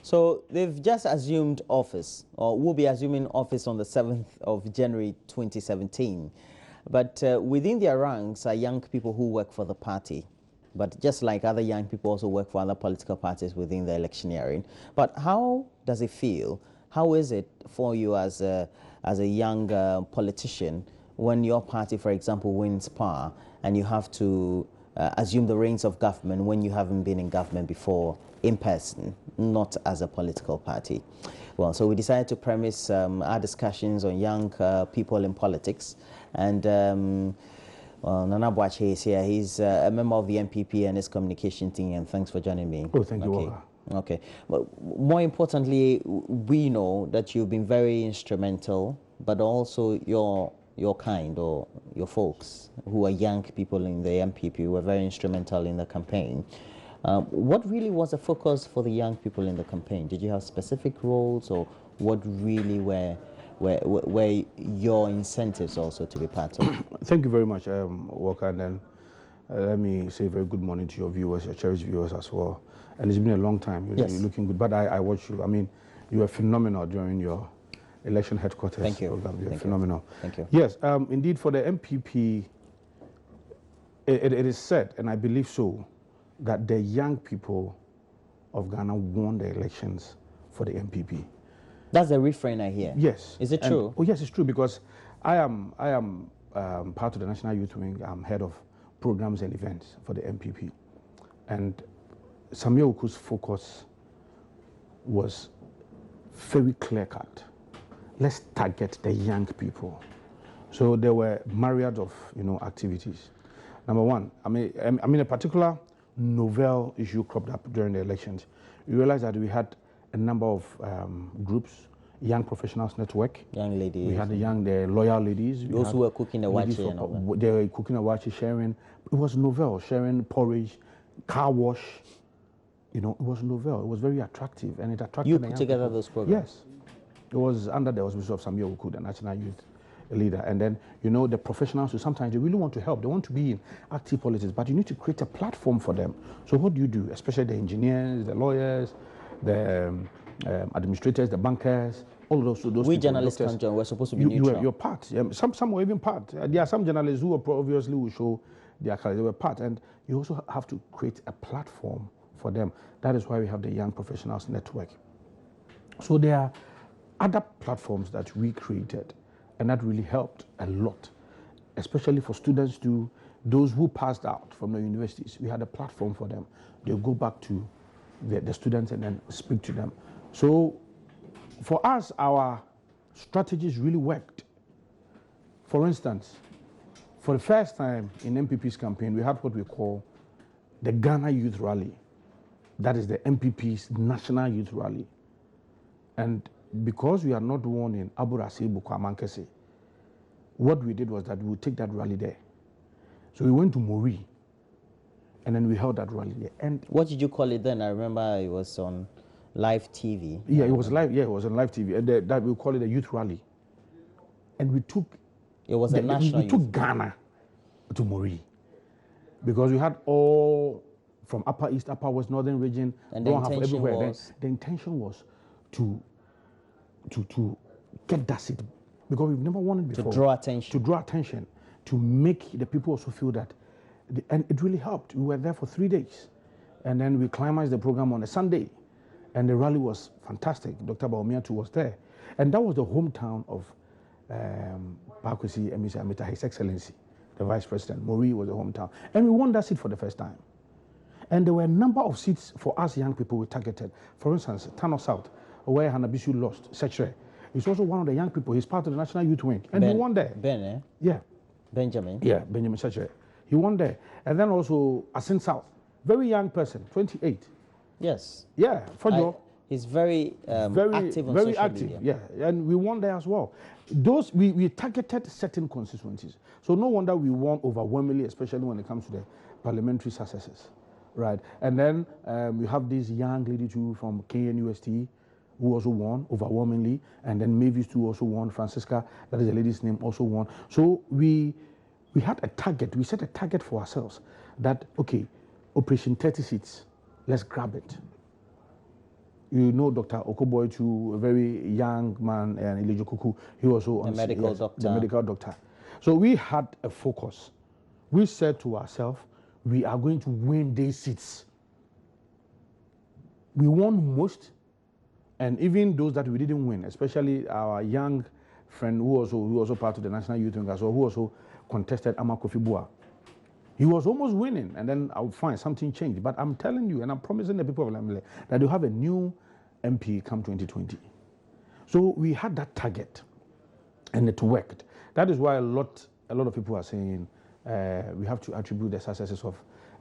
So they've just assumed office, or will be assuming office on the 7th of January 2017. But within their ranks are young people who work for the party. But just like other young people also work for other political parties within the electioneering. But how does it feel? How is it for you as a young politician when your party, for example, wins power and you have to assume the reins of government when you haven't been in government before in person, not as a political party? Well, so we decided to premise our discussions on young people in politics. And well, Nana Boache is here. He's a member of the MPP and his communication team, and thanks for joining me. Oh, thank you. Okay. Okay. Well, more importantly, we know that you've been very instrumental, but also your kind or your folks who are young people in the MPP were very instrumental in the campaign. What really was the focus for the young people in the campaign? Did you have specific roles, or what really were your incentives also to be part of? Thank you very much, Walker. And then let me say a very good morning to your viewers, your cherished viewers as well. And it's been a long time. You're looking good. But I watch you. I mean, you were phenomenal during your election headquarters Thank you. program. You're Thank phenomenal. You. Thank you. Yes, indeed, for the MPP, it is said, and I believe so, that the young people of Ghana won the elections for the MPP. That's the refrain I hear. Yes. Is it true? Oh, yes, it's true, because I am part of the National Youth Wing. I'm head of programs and events for the MPP. And Samuel Oku's focus was very clear-cut. Let's target the young people. So there were myriad of activities. Number one, I mean a particular novel issue cropped up during the elections. You realize that we had a number of groups, Young Professionals Network. Young ladies. We had the loyal ladies. Those who were cooking the wachi and all that. They were cooking the wachi, sharing. It was novel, sharing porridge, car wash. It was novel. It was very attractive, and it attracted. You put together those programs? Yes. It was under the auspices of Samuel Oku, the national youth leader. And then, the professionals who sometimes they really want to help. They want to be in active politics, but you need to create a platform for them. So what do? Especially the engineers, the lawyers, the administrators, the bankers, all of those we people, journalists can't join. We're supposed to be neutral. You're part. Some were even part. There are some journalists who obviously will show their colors. They were part. And you also have to create a platform for them. That is why we have the Young Professionals Network. So there are other platforms that we created, and that really helped a lot, especially for students those who passed out from the universities. We had a platform for them. They'll go back to the students and then speak to them. So for us, our strategies really worked. For instance, for the first time in MPP's campaign, we had what we call the Ghana Youth Rally. That is the MPP's National Youth Rally. And because we are not one in Abu Rasi, Bukwamankese, what we did was that we would take that rally there. So we went to Mori, and then we held that rally there. And what did you call it then? I remember it was on live TV. Yeah, it was live. Yeah, it was on live TV, and that we call it a youth rally. And we took. It was a national. We took Ghana to Mori, because we had all from Upper East, Upper West, Northern region, and the intention was. The intention was to get that seat, because we've never won it before. To draw attention. To draw attention, to make the people also feel that, and it really helped. We were there for 3 days, and then we climaxed the program on a Sunday, and the rally was fantastic. Dr. Baomiatu was there, and that was the hometown of Bakwesi Emisi Amita, His Excellency, the Vice President. Mori was the hometown, and we won that seat for the first time. And there were a number of seats for us young people we targeted. For instance, Tano South, where Hanabisu lost, Sechere. He's also one of the young people. He's part of the National Youth Wing. And he won there. Ben, eh? Yeah. Benjamin? Yeah, Benjamin Sechere. He won there. And then also Asin South. Very young person, 28. Yes. Yeah, Fojo. He's very active on very social active, media. Yeah. And we won there as well. Those, we targeted certain constituencies. So no wonder we won overwhelmingly, especially when it comes to the parliamentary successes. Right. And then we have this young lady too from KNUST, who also won overwhelmingly, and then Mavis too also won. Francisca, that is the lady's name, also won. So we had a target. We set a target for ourselves that, okay, Operation 30 seats, let's grab it. You know Dr. Okoboy too, a very young man, and Elijah Kuku. He was also The medical doctor. The medical doctor. So we had a focus. We said to ourselves, we are going to win these seats. We won most, and even those that we didn't win, especially our young friend who also part of the National Youth Wing, who also contested Ama Kofi Bua. He was almost winning, and then I would find something changed. But I'm telling you, and I'm promising the people of Lamle that they'll have a new MP come 2020. So we had that target, and it worked. That is why a lot of people are saying we have to attribute the successes of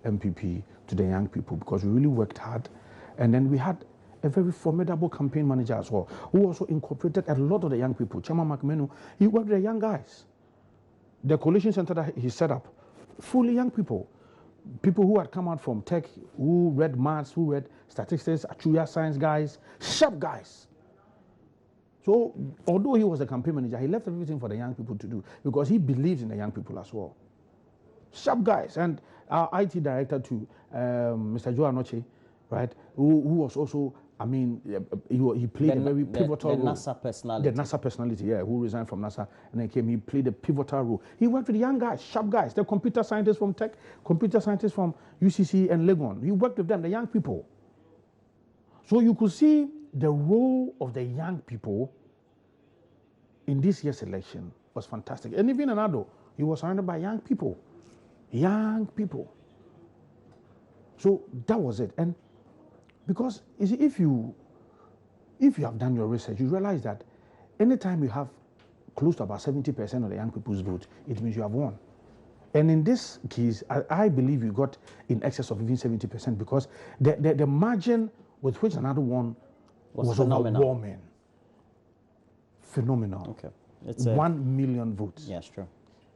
MPP to the young people, because we really worked hard. And then we had a very formidable campaign manager as well, who also incorporated a lot of the young people. Chairman McMenu, he worked with the young guys. The coalition center that he set up, fully young people. People who had come out from tech, who read maths, who read statistics, actuarial science guys, sharp guys. So although he was the campaign manager, he left everything for the young people to do, because he believes in the young people as well. Sharp guys. And our IT director too, Mr. Joe Anoche, right, who was also, I mean, he played a very pivotal role. The NASA personality. The NASA personality, yeah, who resigned from NASA and then came. He played a pivotal role. He worked with young guys, sharp guys, the computer scientists from tech, computer scientists from UCC and Legon. He worked with them, the young people. So you could see the role of the young people in this year's election was fantastic. And even Anado, he was surrounded by young people. Young people. So that was it. And because you see, if you have done your research, you realize that anytime you have close to about 70% of the young people's vote, it means you have won. And in this case, I believe you got in excess of even 70%, because the margin with which another one was overwhelming. Phenomenal. Okay. It's 1 million votes. Yes, true.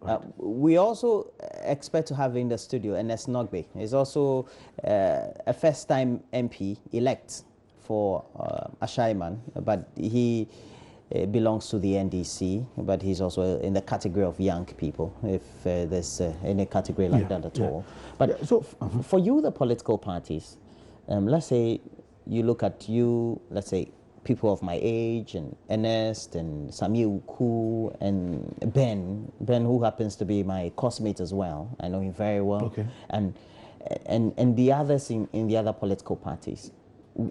Right. We also expect to have in the studio Ernest Nogbe. He's also a first-time MP elect for Ashaiman, but he belongs to the NDC, but he's also in the category of young people, if there's any category like that at all. But so for you, the political parties, let's say you look at let's say, people of my age, and Ernest, and Samuel Uku, and Ben, who happens to be my classmate as well. I know him very well. Okay. And the others in the other political parties.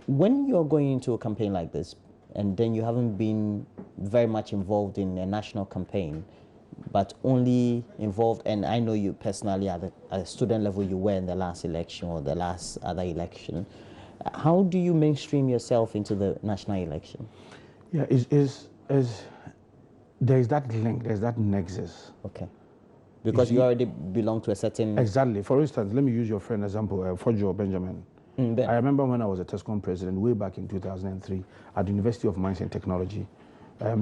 When you're going into a campaign like this, and then you haven't been very much involved in a national campaign, but only involved, and I know you personally at a student level you were in the last election or the last other election, how do you mainstream yourself into the national election? Yeah, there's that link, there's that nexus. Okay. Because you already belong to a certain... Exactly. For instance, let me use your friend example, Fojo Benjamin. I remember when I was a TESCOM president way back in 2003 at the University of Mines and Technology.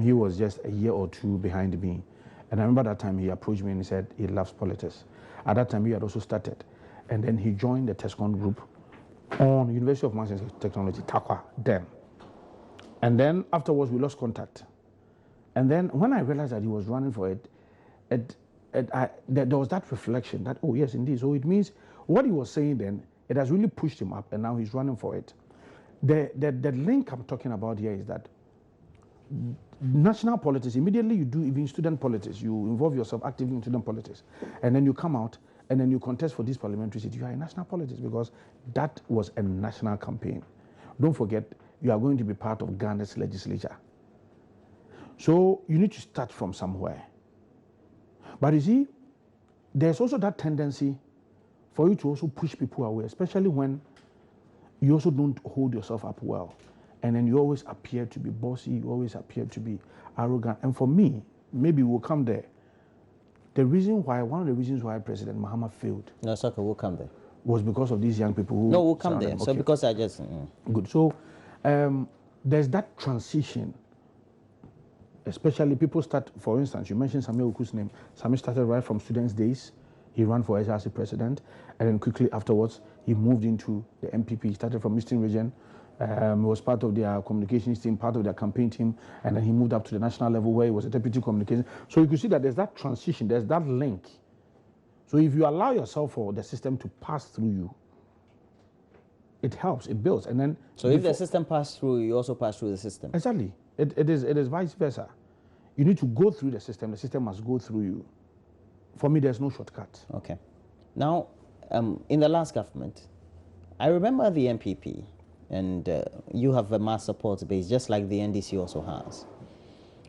He was just a year or two behind me. And I remember that time he approached me and he said he loves politics. At that time he had also started. And then he joined the TESCOM group on University of Mines and Technology, TAQA, then. And then afterwards we lost contact. And then when I realized that he was running for it, there was that reflection that, oh yes, indeed. So it means what he was saying then, it has really pushed him up, and now he's running for it. The link I'm talking about here is that national politics, immediately you do even student politics, you involve yourself actively in student politics, and then you come out and then you contest for this parliamentary seat, you are in national politics, because that was a national campaign. Don't forget, you are going to be part of Ghana's legislature. So you need to start from somewhere. But you see, there's also that tendency for you to also push people away, especially when you also don't hold yourself up well. And then you always appear to be bossy, you always appear to be arrogant. And for me, maybe we'll come there. One of the reasons why President Mahama failed. No, it's okay, we'll come there. Was because of these young people who... No, we'll come there. Okay. So because I just... Good. So there's that transition. Especially people start, for instance, you mentioned Samuel Uku's name. Samuel started right from students' days. He ran for SRC president, and then quickly afterwards, he moved into the MPP. He started from Eastern Region. He was part of their communications team, part of their campaign team, and then he moved up to the national level where he was a deputy communications. So you can see that there's that transition, there's that link. So if you allow yourself for the system to pass through you, it helps, it builds. And then So if the system passed through, you also pass through the system. exactly, it is vice versa. You need to go through the system must go through you. For me, there's no shortcut. Okay. Now, in the last government, I remember the MPP, and you have a mass support base, just like the NDC also has.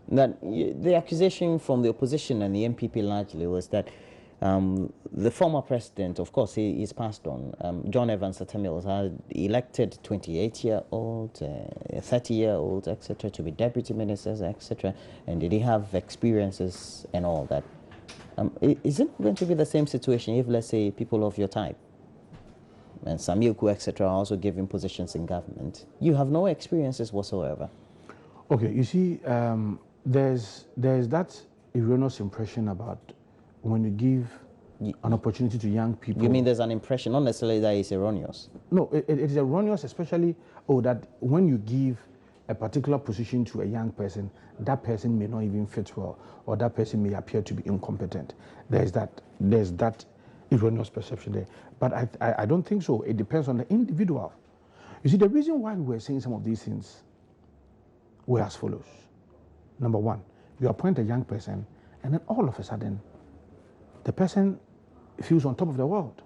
That the accusation from the opposition and the MPP largely was that the former president, of course, he is passed on, John Evans Mills, had elected 28-year-old, 30-year-old, etc., to be deputy ministers, etc., and did he have experiences and all that? Is it going to be the same situation if, let's say, people of your type and Samilku, etc., are also given positions in government? You have no experiences whatsoever. Okay, you see, there's that erroneous impression about when you give an opportunity to young people. You mean there's an impression, not necessarily that it's erroneous? No, it is erroneous, especially that when you give a particular position to a young person, that person may not even fit well, or that person may appear to be incompetent. There's that erroneous perception there. But I don't think so. It depends on the individual. You see, the reason why we were saying some of these things were as follows. Number one, you appoint a young person, and then all of a sudden, the person feels on top of the world.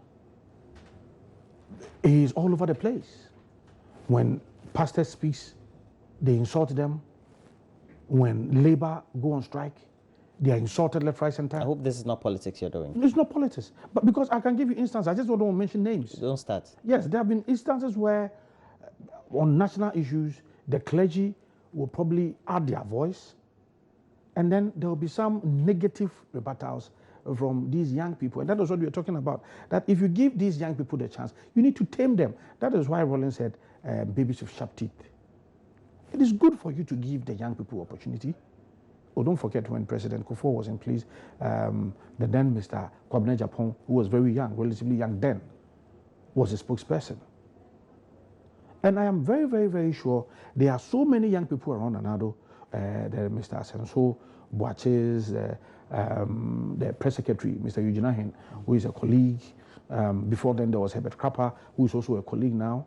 He is all over the place. When pastor speaks, they insult them. When labor go on strike, they are insulted left, right, center. I hope this is not politics you're doing. It's not politics. But because I can give you instances, I just don't want to mention names. Don't start. Yes, there have been instances where on national issues, the clergy will probably add their voice, and then there will be some negative rebuttals from these young people. And that is what we are talking about. That if you give these young people the chance, you need to tame them. That is why Rollins said, babies with sharp teeth. It is good for you to give the young people opportunity. Oh, don't forget when President Kufuor was in place, the then Mr. Kwabena Japon, who was very young, relatively young then, was a spokesperson. And I am very, very, very sure there are so many young people around Anado, Mr. Asenso, Boaches, the press secretary, Mr. Eugene Ahen, who is a colleague. Before then, there was Herbert Krapper, who is also a colleague now.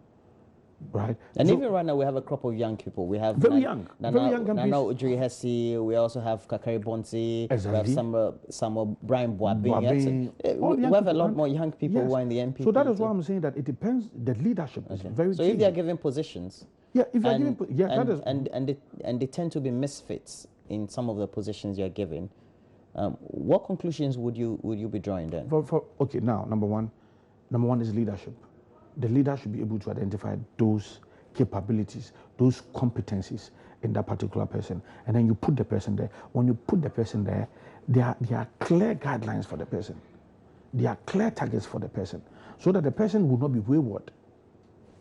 Right. And so, even right now, we have a crop of young people. We have very young Nana Ujiri Hesi. We also have Kakari Bonsi. Exactly. We have some Brian Boabing. We have a lot more young people who are in the MPP. So that is why I'm saying that it depends. The leadership is very. So if they are given positions, if they are given, that is, and they tend to be misfits in some of the positions you are given. What conclusions would you be drawing then? Okay, now number one is leadership. The leader should be able to identify those capabilities, those competencies in that particular person. And then you put the person there. When you put the person there, there are clear guidelines for the person. There are clear targets for the person, so that the person will not be wayward.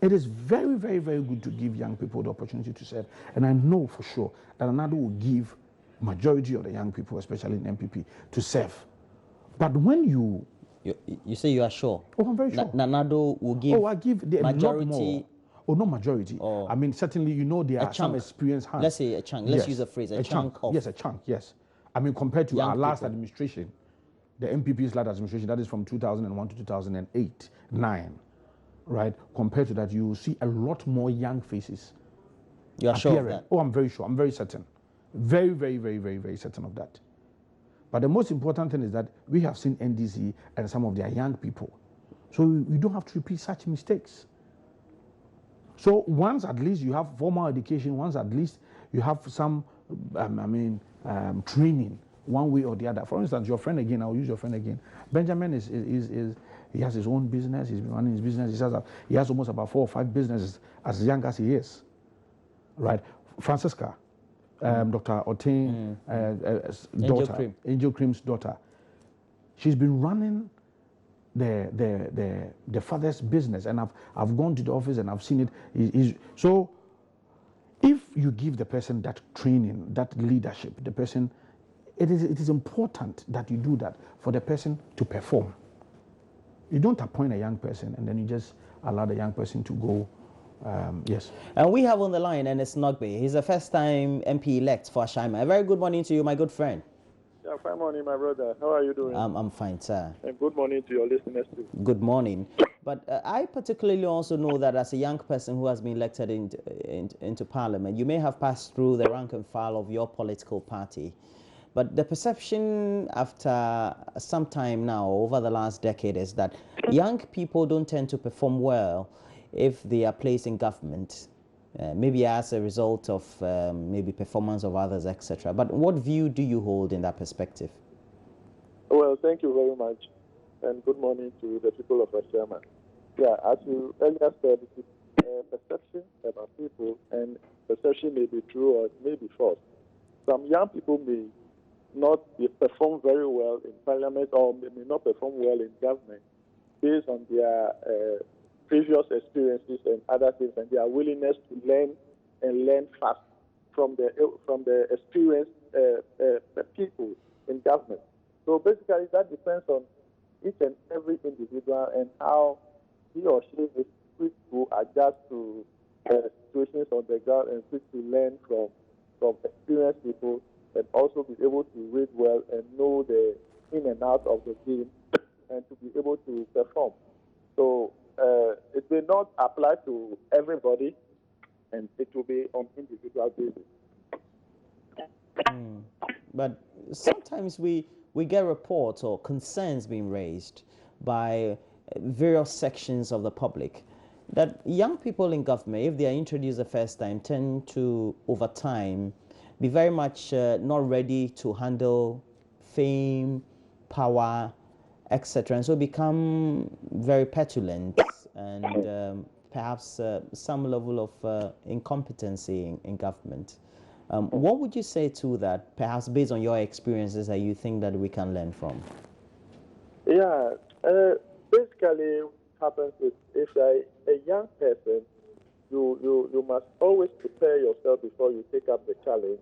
It is very, very, very good to give young people the opportunity to serve. And I know for sure that Anado will give majority of the young people, especially in MPP, to serve. But when you say you are sure? Oh, I'm very sure. Nanado will give. Oh, I give the majority. More. Oh, not majority. Oh. I mean, certainly, there are some experienced hands. Let's say a chunk. Let's use a phrase. A chunk of. Yes, a chunk. Yes. I mean, compared to our last administration, the MPP's last administration, that is from 2001 to 2008, 9, right? Compared to that, you will see a lot more young faces. You are sure of that? Oh, I'm very sure. I'm very certain. Very, very, very, very, very certain of that. But the most important thing is that we have seen NDC and some of their young people. So we don't have to repeat such mistakes. So once at least you have formal education, once at least you have some, training one way or the other. For instance, your friend again, I'll use your friend again. Benjamin he has his own business, he's been running his business, he has almost about 4 or 5 businesses as young as he is. Right? Francisca. Dr. Otin, daughter, Angel Cream's daughter. She's been running the father's business, and I've gone to the office and I've seen it. So, if you give the person that training, that leadership, the person, it is important that you do that for the person to perform. You don't appoint a young person and then you just allow the young person to go. Yes. And we have on the line Ernest Nogbe. He's a first-time MP elect for Ashaiman. A very good morning to you, my good friend. Yeah, fine morning, my brother. How are you doing? I'm fine, sir. And good morning to your listeners too. Good morning. But I particularly also know that as a young person who has been elected into parliament, you may have passed through the rank and file of your political party. But the perception after some time now, over the last decade, is that young people don't tend to perform well if they are placed in government. Maybe as a result of maybe performance of others, etc. But what view do you hold in that perspective? Well, thank you very much, and good morning to the people of Ashama. Yeah, as you earlier said, it is perception about people, and perception may be true or it may be false. Some young people may not perform very well in parliament or may not perform well in government based on their previous experiences and other things, and their willingness to learn and learn fast from the experienced people in government. So basically, that depends on each and every individual and how he or she is quick to adjust to situations on the ground and quick to learn from experienced people, and also be able to read well and know the in and out of the game and to be able to perform. So it may not apply to everybody, and it will be on individual basis. But sometimes we get reports or concerns being raised by various sections of the public that young people in government, if they are introduced the first time, tend to, over time, be very much not ready to handle fame, power, etc. And so become very petulant and perhaps some level of incompetency in government. What would you say to that, perhaps based on your experiences that you think that we can learn from? Yeah, basically what happens is if a young person, you must always prepare yourself before you take up the challenge,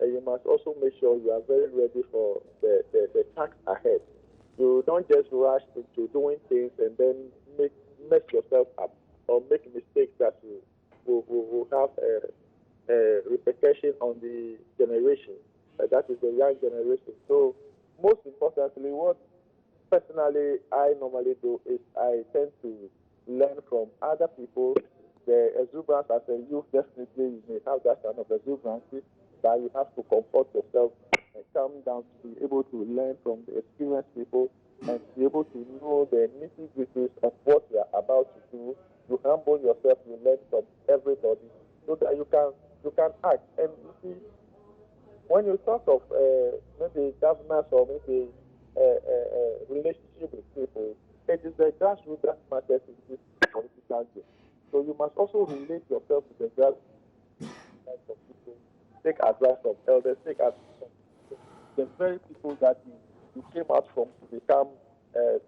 and you must also make sure you are very ready for the task ahead. You don't just rush into doing things and then mess yourself up or make mistakes that will have a repercussion on the generation. That is the young generation. So most importantly, what personally I normally do is I tend to learn from other people. The exuberance as a youth, definitely you may have that kind of exuberance, but you have to comfort yourself and calm down to be able to learn from the experienced people and be able to know the nitty-gritties of what you are about to do. You humble yourself, you learn from everybody so that you can act. And you see, when you talk of maybe governance or maybe relationship with people, it is the grassroots that matters in this political game. So you must also relate yourself to the grassroots of people, take advice from elders, take advice from the very people that you came out from to become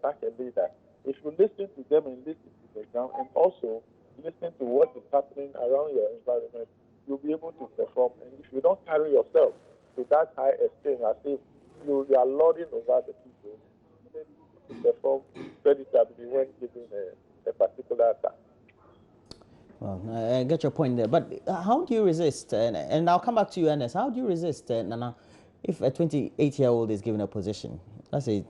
such a leader. If you listen to them and listen to the ground and also listen to what is happening around your environment, you'll be able to perform. And if you don't carry yourself to that high esteem as if you are lording over the people, then you perform creditably when given a particular task. Well, I get your point there, but how do you resist? And I'll come back to you, Ernest. How do you resist, Nana, if a 28-year-old is given a position, let's say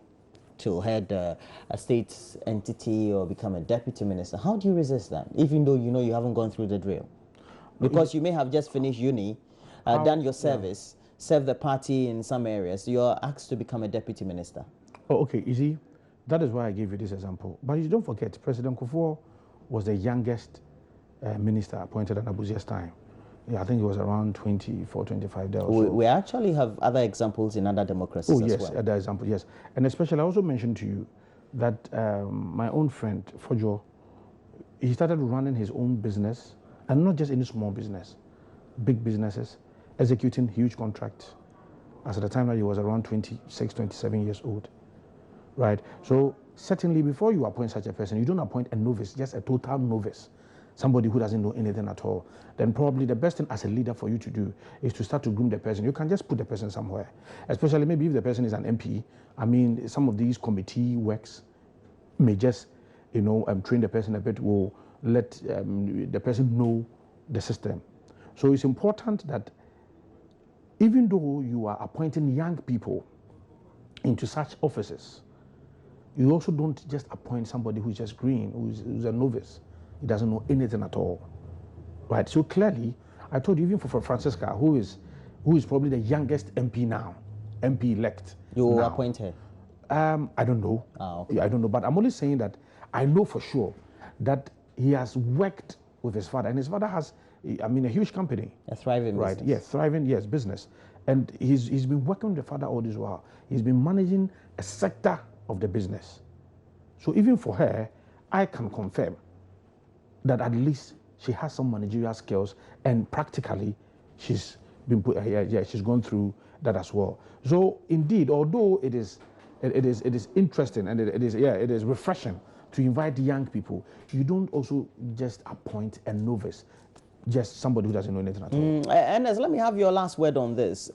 to head a state entity or become a deputy minister? How do you resist that, even though you know you haven't gone through the drill? Because you may have just finished uni, done your service, served the party in some areas. You're asked to become a deputy minister. Oh, okay. You see, that is why I gave you this example. But you don't forget, President Kufuor was the youngest minister appointed in Abuja's time. Yeah, I think it was around 24, 25 there. We actually have other examples in other democracies as well. Oh, yes, other examples, yes. And especially, I also mentioned to you that my own friend, Fojo, he started running his own business, and not just any small business, big businesses, executing huge contracts. As at the time that he was around 26, 27 years old, right? So certainly before you appoint such a person, you don't appoint a novice, just a total novice, somebody who doesn't know anything at all. Then probably the best thing as a leader for you to do is to start to groom the person. You can just put the person somewhere, especially maybe if the person is an MP. I mean, some of these committee works may just, train the person a bit, will let the person know the system. So it's important that even though you are appointing young people, into such offices, you also don't just appoint somebody who's just green, who's a novice. He doesn't know anything at all, right? So clearly, I told you, even for Francisca, who is probably the youngest MP now, MP elect. You will now. appoint her? I don't know. Okay. I don't know, but I'm only saying that I know for sure that he has worked with his father, and his father has, I mean, a huge company. A thriving right? business. Yes, thriving, yes, business. And he's been working with the father all this while. He's been managing a sector of the business. So even for her, I can confirm that at least she has some managerial skills, and practically she's been put, she's gone through that as well. So indeed, although it is interesting, and it is refreshing to invite young people, you don't also just appoint a novice, just somebody who doesn't know anything at all. Ernest, let me have your last word on this.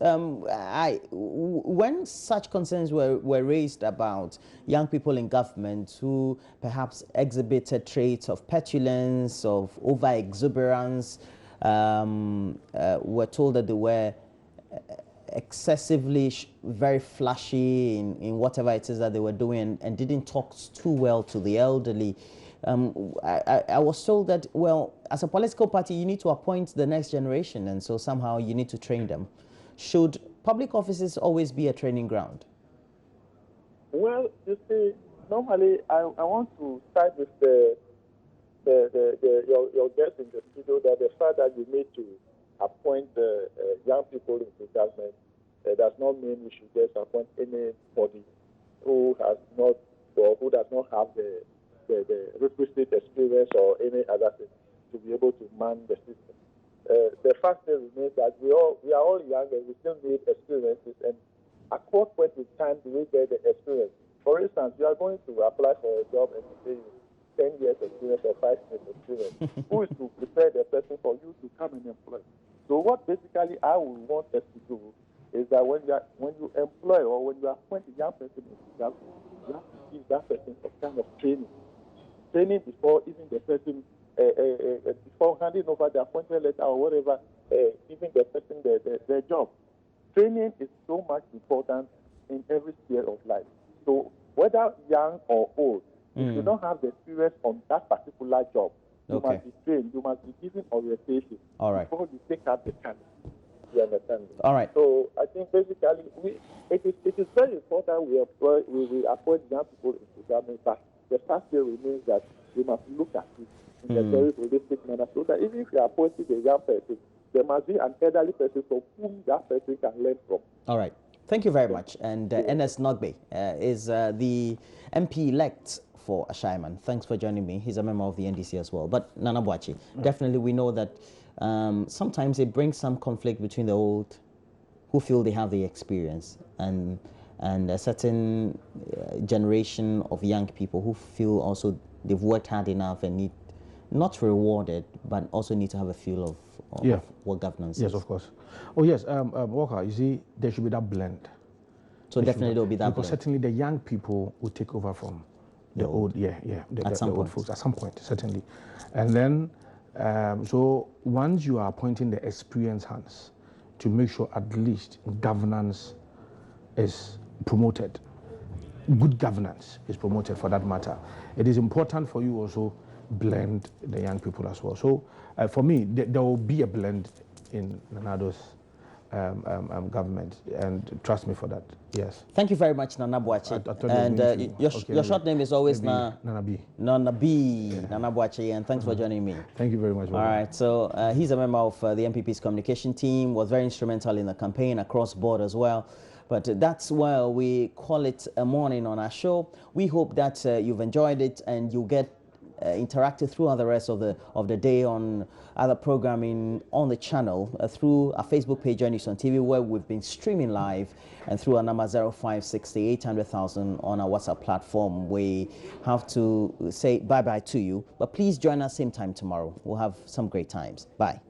When such concerns were raised about young people in government who perhaps exhibited traits of petulance, of over-exuberance, were told that they were excessively very flashy in whatever it is that they were doing, and didn't talk too well to the elderly. I was told that, well, as a political party, you need to appoint the next generation, and so somehow you need to train them. Should public offices always be a training ground? Well, you see, normally I want to start with your guest in the studio, that the fact that you need to appoint young people into government does not mean we should just appoint anybody who has not, or who does not have the requisite experience or any other thing to be able to man the system. The fact remains that we are all young, and we still need experiences, and at what point in time do we get the experience? For instance, you are going to apply for a job and you say 10 years experience or 5 years experience. Who is to prepare the person for you to come and employ? So what basically I would want us to do is that when you employ or when you appoint a young person into government, you have to give that person some kind of training before even the person, before handing over the appointment letter or whatever, giving the person their job. Training is so much important in every sphere of life. So whether young or old, if you don't have the experience on that particular job, you must be trained, you must be given orientation before you take up the challenge. You understand me? All right. So I think basically it is very important we appoint young people into government, but the fact still remains that we must look at it in a very holistic manner, so that even if you are appointing a young person, there must be an elderly person from whom that person can learn from. All right. Thank you very much. And Ernest Nogbe is the MP-elect for Ashaiman. Thanks for joining me. He's a member of the NDC as well. But Nana Boakye, definitely we know that sometimes it brings some conflict between the old who feel they have the experience and a certain generation of young people who feel also they've worked hard enough and need not rewarded, but also need to have a feel of what governance is. Yes, of course. Oh, yes, Walker, you see, there should be that blend. So definitely there will be that because blend. certainly the young people will take over from the old, the old folks at some point, certainly. And then, so once you are appointing the experienced hands to make sure at least governance is promoted, good governance is promoted for that matter, it is important for you also blend the young people as well. So for me, there will be a blend in Nanado's government, and trust me for that. Yes. Thank you very much, Nana Boakye. And your short name is always Nana B. Nana B. Nana Boakye, and thanks for joining me. Thank you very much. All right. So he's a member of the MPP's communication team. Was very instrumental in the campaign across board as well. But that's why we call it a morning on our show. We hope that you've enjoyed it and you'll get interactive throughout the rest of the day on other programming on the channel, through our Facebook page, News on TV, where we've been streaming live, and through our number 0560-800,000 on our WhatsApp platform. We have to say bye-bye to you, but please join us same time tomorrow. We'll have some great times. Bye.